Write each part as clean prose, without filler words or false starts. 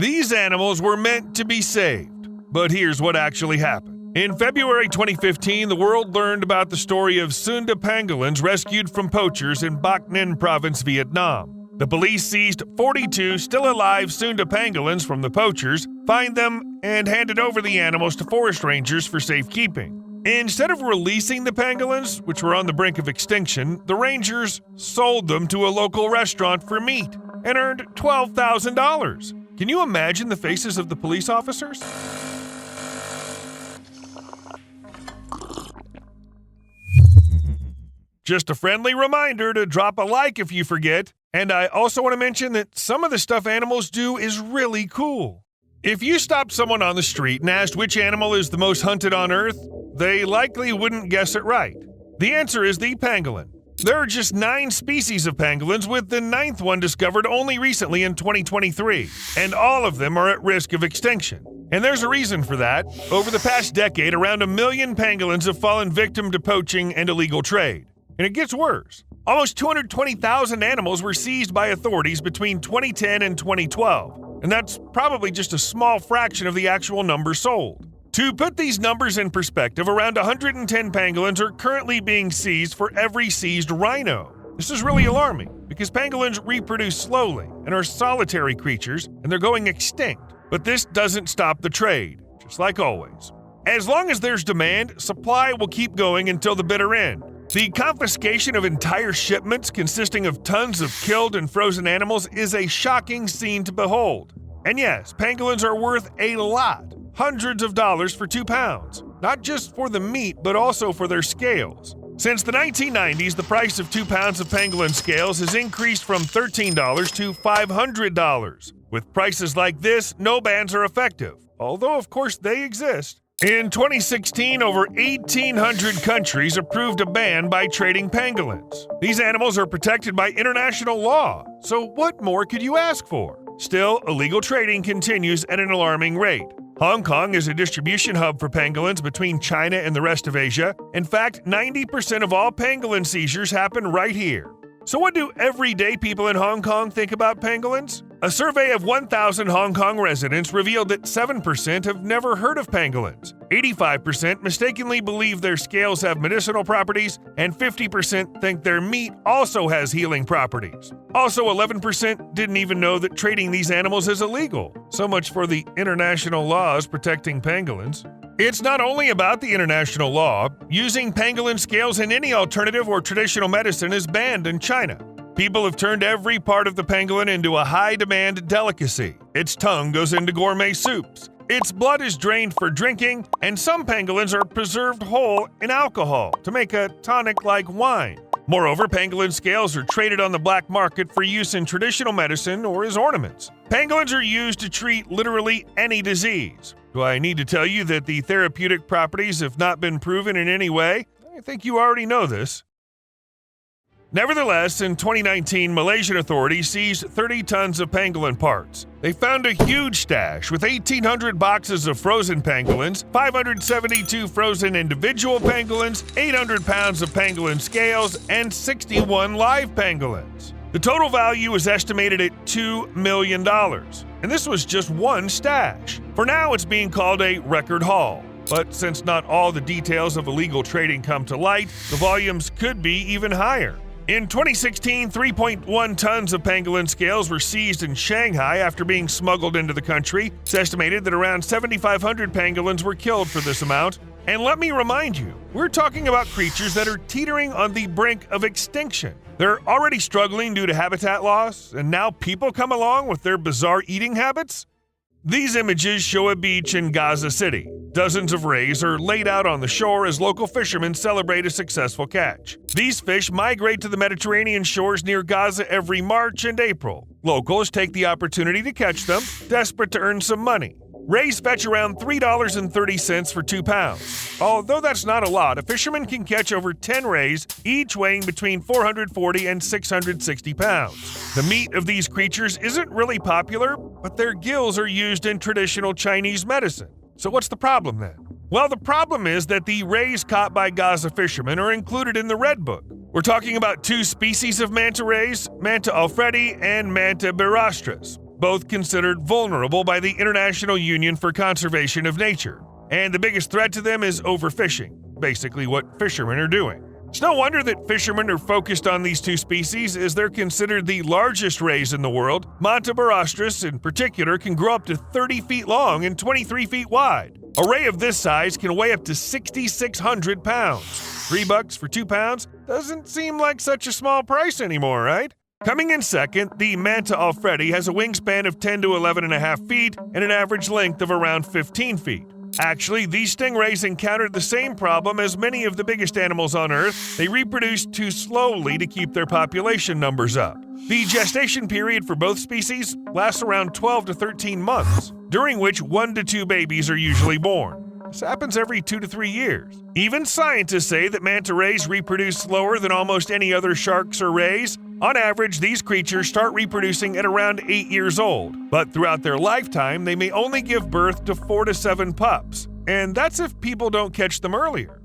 These animals were meant to be saved, but here's what actually happened. In February 2015, the world learned about the story of Sunda pangolins rescued from poachers in Bac Ninh province, Vietnam. The police seized 42 still alive Sunda pangolins from the poachers, fined them, and handed over the animals to forest rangers for safekeeping. Instead of releasing the pangolins, which were on the brink of extinction, the rangers sold them to a local restaurant for meat and earned $12,000. Can you imagine the faces of the police officers? Just a friendly reminder to drop a like if you forget. And I also want to mention that some of the stuff animals do is really cool. If you stopped someone on the street and asked which animal is the most hunted on Earth, they likely wouldn't guess it right. The answer is the pangolin. There are just 9 species of pangolins, with the 9th one discovered only recently in 2023, and all of them are at risk of extinction. And there's a reason for that. Over the past decade, around 1 million pangolins have fallen victim to poaching and illegal trade. And it gets worse. Almost 220,000 animals were seized by authorities between 2010 and 2012, and that's probably just a small fraction of the actual number sold. To put these numbers in perspective, around 110 pangolins are currently being seized for every seized rhino. This is really alarming because pangolins reproduce slowly and are solitary creatures, and they're going extinct. But this doesn't stop the trade, just like always. As long as there's demand, supply will keep going until the bitter end. The confiscation of entire shipments consisting of tons of killed and frozen animals is a shocking scene to behold. And yes, pangolins are worth a lot, hundreds of dollars for 2 pounds, not just for the meat, but also for their scales. Since the 1990s, the price of 2 pounds of pangolin scales has increased from $13 to $500. With prices like this, no bans are effective, although of course they exist. In 2016, over 1,800 countries approved a ban by trading pangolins. These animals are protected by international law, so what more could you ask for? Still, illegal trading continues at an alarming rate. Hong Kong is a distribution hub for pangolins between China and the rest of Asia. In fact, 90% of all pangolin seizures happen right here. So what do everyday people in Hong Kong think about pangolins? A survey of 1,000 Hong Kong residents revealed that 7% have never heard of pangolins, 85% mistakenly believe their scales have medicinal properties, and 50% think their meat also has healing properties. Also, 11% didn't even know that trading these animals is illegal. So much for the international laws protecting pangolins. It's not only about the international law. Using pangolin scales in any alternative or traditional medicine is banned in China. People have turned every part of the pangolin into a high-demand delicacy. Its tongue goes into gourmet soups. Its blood is drained for drinking, and some pangolins are preserved whole in alcohol to make a tonic like wine. Moreover, pangolin scales are traded on the black market for use in traditional medicine or as ornaments. Pangolins are used to treat literally any disease. Do I need to tell you that the therapeutic properties have not been proven in any way? I think you already know this. Nevertheless, in 2019, Malaysian authorities seized 30 tons of pangolin parts. They found a huge stash with 1,800 boxes of frozen pangolins, 572 frozen individual pangolins, 800 pounds of pangolin scales, and 61 live pangolins. The total value is estimated at $2 million, and this was just one stash. For now, it's being called a record haul. But since not all the details of illegal trading come to light, the volumes could be even higher. In 2016, 3.1 tons of pangolin scales were seized in Shanghai after being smuggled into the country. It's estimated that around 7,500 pangolins were killed for this amount. And let me remind you, we're talking about creatures that are teetering on the brink of extinction. They're already struggling due to habitat loss, and now people come along with their bizarre eating habits? These images show a beach in Gaza City. Dozens of rays are laid out on the shore as local fishermen celebrate a successful catch. These fish migrate to the Mediterranean shores near Gaza every March and April. Locals take the opportunity to catch them, desperate to earn some money. Rays fetch around $3.30 for 2 pounds. Although that's not a lot, a fisherman can catch over 10 rays, each weighing between 440 and 660 pounds. The meat of these creatures isn't really popular, but their gills are used in traditional Chinese medicine. So what's the problem then? Well, the problem is that the rays caught by Gaza fishermen are included in the Red Book. We're talking about 2 species of manta rays, Manta alfredi and Manta birastris. both considered vulnerable by the International Union for Conservation of Nature. And the biggest threat to them is overfishing, basically what fishermen are doing. It's no wonder that fishermen are focused on these two species, as they're considered the largest rays in the world. Manta in particular can grow up to 30 feet long and 23 feet wide. A ray of this size can weigh up to 6,600 pounds. $3 for 2 pounds doesn't seem like such a small price anymore, right? Coming in second, the Manta alfredi has a wingspan of 10 to 11.5 feet and an average length of around 15 feet. Actually, these stingrays encountered the same problem as many of the biggest animals on Earth. They reproduce too slowly to keep their population numbers up. The gestation period for both species lasts around 12 to 13 months, during which 1 to 2 babies are usually born. This happens every 2 to 3 years. Even scientists say that manta rays reproduce slower than almost any other sharks or rays. On average, these creatures start reproducing at around 8 years old, but throughout their lifetime, they may only give birth to 4 to 7 pups, and that's if people don't catch them earlier.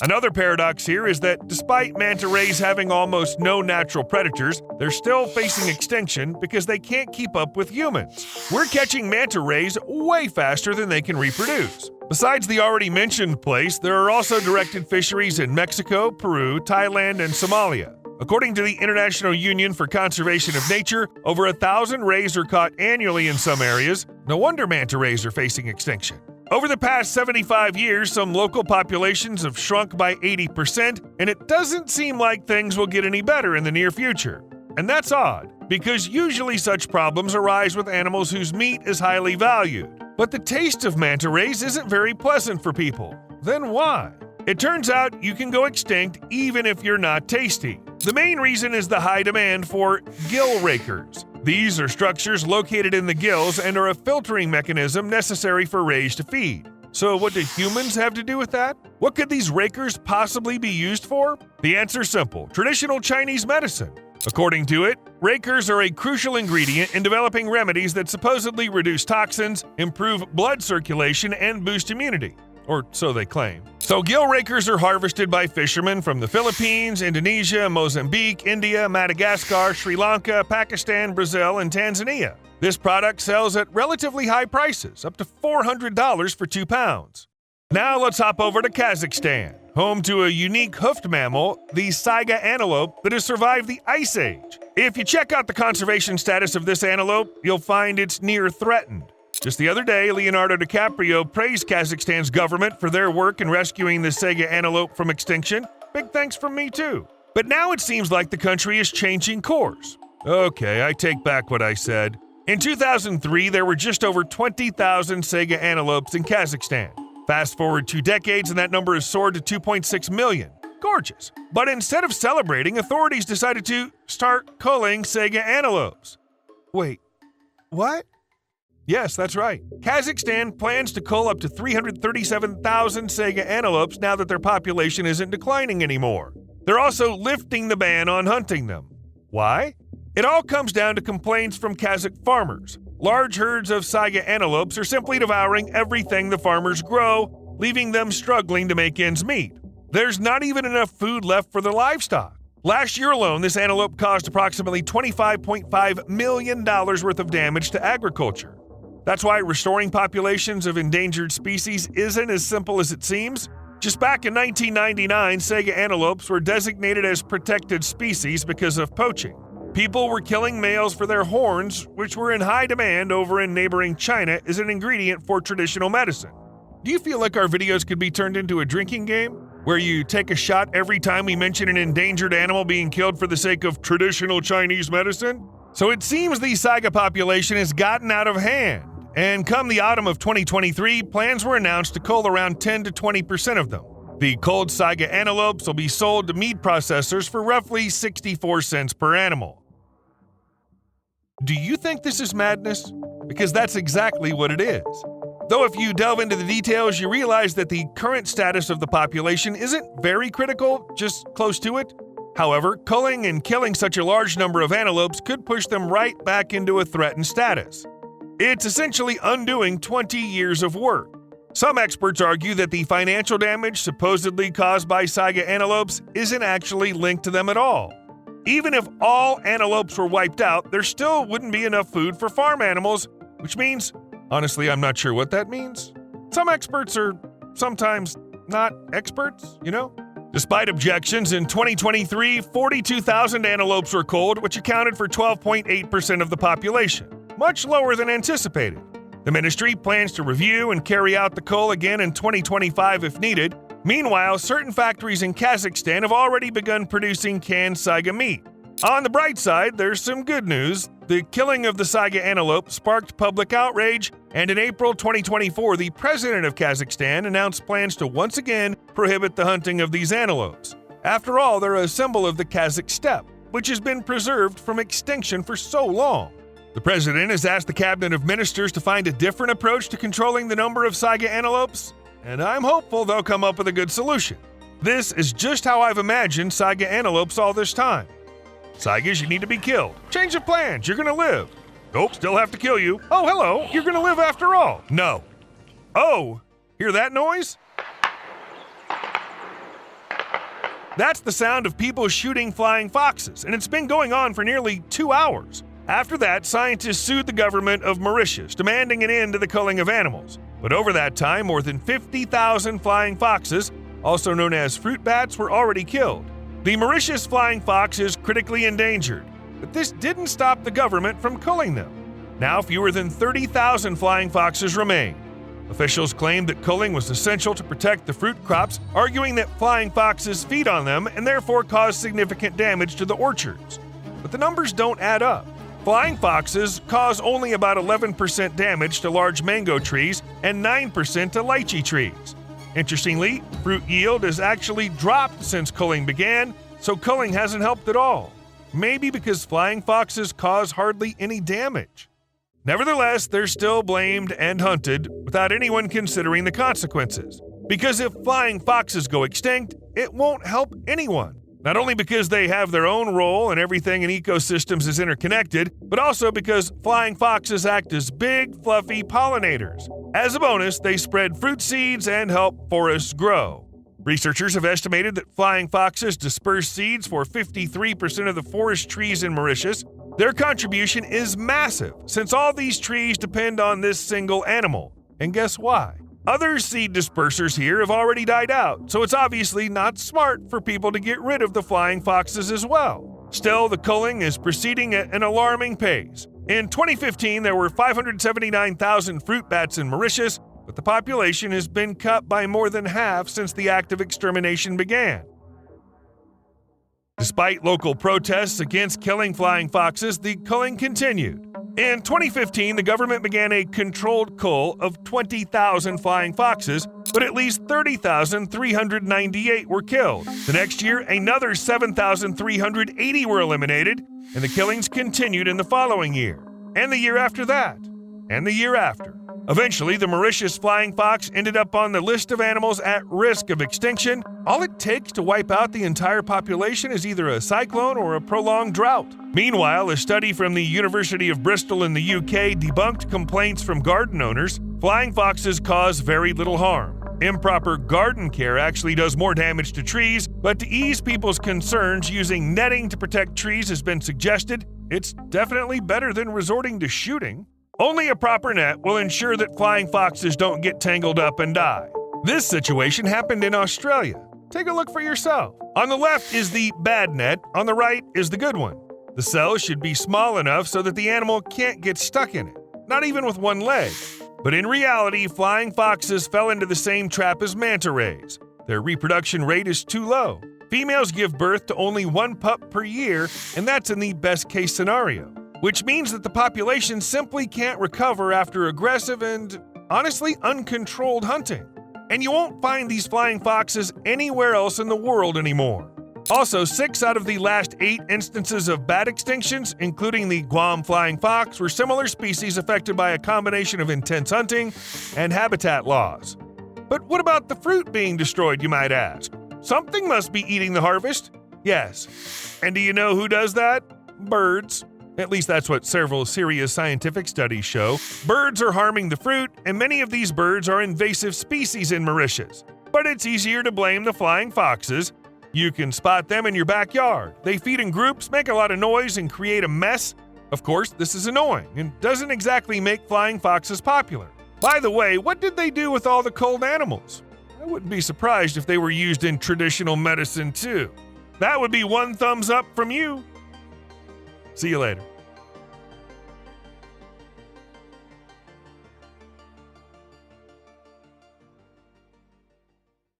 Another paradox here is that despite manta rays having almost no natural predators, they're still facing extinction because they can't keep up with humans. We're catching manta rays way faster than they can reproduce. Besides the already mentioned place, there are also directed fisheries in Mexico, Peru, Thailand, and Somalia. According to the International Union for Conservation of Nature, over 1,000 rays are caught annually in some areas. No wonder manta rays are facing extinction. Over the past 75 years, some local populations have shrunk by 80%, and it doesn't seem like things will get any better in the near future. And that's odd, because usually such problems arise with animals whose meat is highly valued. But the taste of manta rays isn't very pleasant for people. Then why? It turns out you can go extinct even if you're not tasty. The main reason is the high demand for gill rakers. These are structures located in the gills and are a filtering mechanism necessary for rays to feed. So what do humans have to do with that? What could these rakers possibly be used for? The answer's simple: traditional Chinese medicine. According to it, rakers are a crucial ingredient in developing remedies that supposedly reduce toxins, improve blood circulation, and boost immunity. Or so they claim. So gill rakers are harvested by fishermen from the Philippines, Indonesia, Mozambique, India, Madagascar, Sri Lanka, Pakistan, Brazil, and Tanzania. This product sells at relatively high prices, up to $400 for 2 pounds. Now let's hop over to Kazakhstan, home to a unique hoofed mammal, the saiga antelope that has survived the Ice Age. If you check out the conservation status of this antelope, you'll find it's near threatened. Just the other day, Leonardo DiCaprio praised Kazakhstan's government for their work in rescuing the saiga antelope from extinction. Big thanks from me too. But now it seems like the country is changing course. Okay, I take back what I said. In 2003, there were just over 20,000 saiga antelopes in Kazakhstan. Fast forward 2 decades and that number has soared to 2.6 million. Gorgeous. But instead of celebrating, authorities decided to start culling saiga antelopes. Wait, what? Yes, that's right. Kazakhstan plans to cull up to 337,000 saiga antelopes now that their population isn't declining anymore. They're also lifting the ban on hunting them. Why? It all comes down to complaints from Kazakh farmers. Large herds of saiga antelopes are simply devouring everything the farmers grow, leaving them struggling to make ends meet. There's not even enough food left for their livestock. Last year alone, this antelope caused approximately $25.5 million worth of damage to agriculture. That's why restoring populations of endangered species isn't as simple as it seems. Just back in 1999, saiga antelopes were designated as protected species because of poaching. People were killing males for their horns, which were in high demand over in neighboring China as an ingredient for traditional medicine. Do you feel like our videos could be turned into a drinking game, where you take a shot every time we mention an endangered animal being killed for the sake of traditional Chinese medicine? So it seems the saiga population has gotten out of hand. And come the autumn of 2023, plans were announced to cull around 10 to 20% of them. The culled saiga antelopes will be sold to meat processors for roughly 64 cents per animal. Do you think this is madness? Because that's exactly what it is. Though if you delve into the details, you realize that the current status of the population isn't very critical, just close to it. However, culling and killing such a large number of antelopes could push them right back into a threatened status. It's essentially undoing 20 years of work. Some experts argue that the financial damage supposedly caused by saiga antelopes isn't actually linked to them at all. Even if all antelopes were wiped out, there still wouldn't be enough food for farm animals, which means, honestly, I'm not sure what that means. Some experts are sometimes not experts, you know? Despite objections, in 2023, 42,000 antelopes were culled, which accounted for 12.8% of the population, much lower than anticipated. The ministry plans to review and carry out the cull again in 2025 if needed. Meanwhile, certain factories in Kazakhstan have already begun producing canned saiga meat. On the bright side, there's some good news. The killing of the saiga antelope sparked public outrage, and in April 2024, the president of Kazakhstan announced plans to once again prohibit the hunting of these antelopes. After all, they're a symbol of the Kazakh steppe, which has been preserved from extinction for so long. The president has asked the cabinet of ministers to find a different approach to controlling the number of saiga antelopes, and I'm hopeful they'll come up with a good solution. This is just how I've imagined saiga antelopes all this time. Saigas, you need to be killed. Change of plans, you're gonna live. Nope, still have to kill you. Oh, hello, you're gonna live after all. No. Oh, hear that noise? That's the sound of people shooting flying foxes, and it's been going on for nearly 2 hours. After that, scientists sued the government of Mauritius, demanding an end to the culling of animals. But over that time, more than 50,000 flying foxes, also known as fruit bats, were already killed. The Mauritius flying fox is critically endangered, but this didn't stop the government from culling them. Now fewer than 30,000 flying foxes remain. Officials claimed that culling was essential to protect the fruit crops, arguing that flying foxes feed on them and therefore cause significant damage to the orchards. But the numbers don't add up. Flying foxes cause only about 11% damage to large mango trees and 9% to lychee trees. Interestingly, fruit yield has actually dropped since culling began, so culling hasn't helped at all. Maybe because flying foxes cause hardly any damage. Nevertheless, they're still blamed and hunted without anyone considering the consequences. Because if flying foxes go extinct, it won't help anyone. Not only because they have their own role and everything in ecosystems is interconnected, but also because flying foxes act as big, fluffy pollinators. As a bonus, they spread fruit seeds and help forests grow. Researchers have estimated that flying foxes disperse seeds for 53% of the forest trees in Mauritius. Their contribution is massive, since all these trees depend on this single animal. And guess why? Other seed dispersers here have already died out, so it's obviously not smart for people to get rid of the flying foxes as well. Still, the culling is proceeding at an alarming pace. In 2015, there were 579,000 fruit bats in Mauritius, but the population has been cut by more than half since the act of extermination began. Despite local protests against killing flying foxes, the culling continued. In 2015, the government began a controlled cull of 20,000 flying foxes, but at least 30,398 were killed. The next year, another 7,380 were eliminated, and the killings continued in the following year, and the year after that, and the year after. Eventually, the Mauritius flying fox ended up on the list of animals at risk of extinction. All it takes to wipe out the entire population is either a cyclone or a prolonged drought. Meanwhile, a study from the University of Bristol in the UK debunked complaints from garden owners. Flying foxes cause very little harm. Improper garden care actually does more damage to trees, but to ease people's concerns, using netting to protect trees has been suggested. It's definitely better than resorting to shooting. Only a proper net will ensure that flying foxes don't get tangled up and die. This situation happened in Australia. Take a look for yourself. On the left is the bad net, on the right is the good one. The cell should be small enough so that the animal can't get stuck in it, not even with one leg. But in reality, flying foxes fell into the same trap as manta rays. Their reproduction rate is too low. Females give birth to only one pup per year, and that's in the best case scenario. Which means that the population simply can't recover after aggressive and, honestly, uncontrolled hunting. And you won't find these flying foxes anywhere else in the world anymore. Also, 6 out of the last 8 instances of bat extinctions, including the Guam flying fox, were similar species affected by a combination of intense hunting and habitat loss. But what about the fruit being destroyed, you might ask? Something must be eating the harvest. Yes. And do you know who does that? Birds. At least that's what several serious scientific studies show. Birds are harming the fruit, and many of these birds are invasive species in Mauritius. But it's easier to blame the flying foxes. You can spot them in your backyard. They feed in groups, make a lot of noise, and create a mess. Of course, this is annoying and doesn't exactly make flying foxes popular. By the way, what did they do with all the culled animals? I wouldn't be surprised if they were used in traditional medicine too. That would be one thumbs up from you. See you later.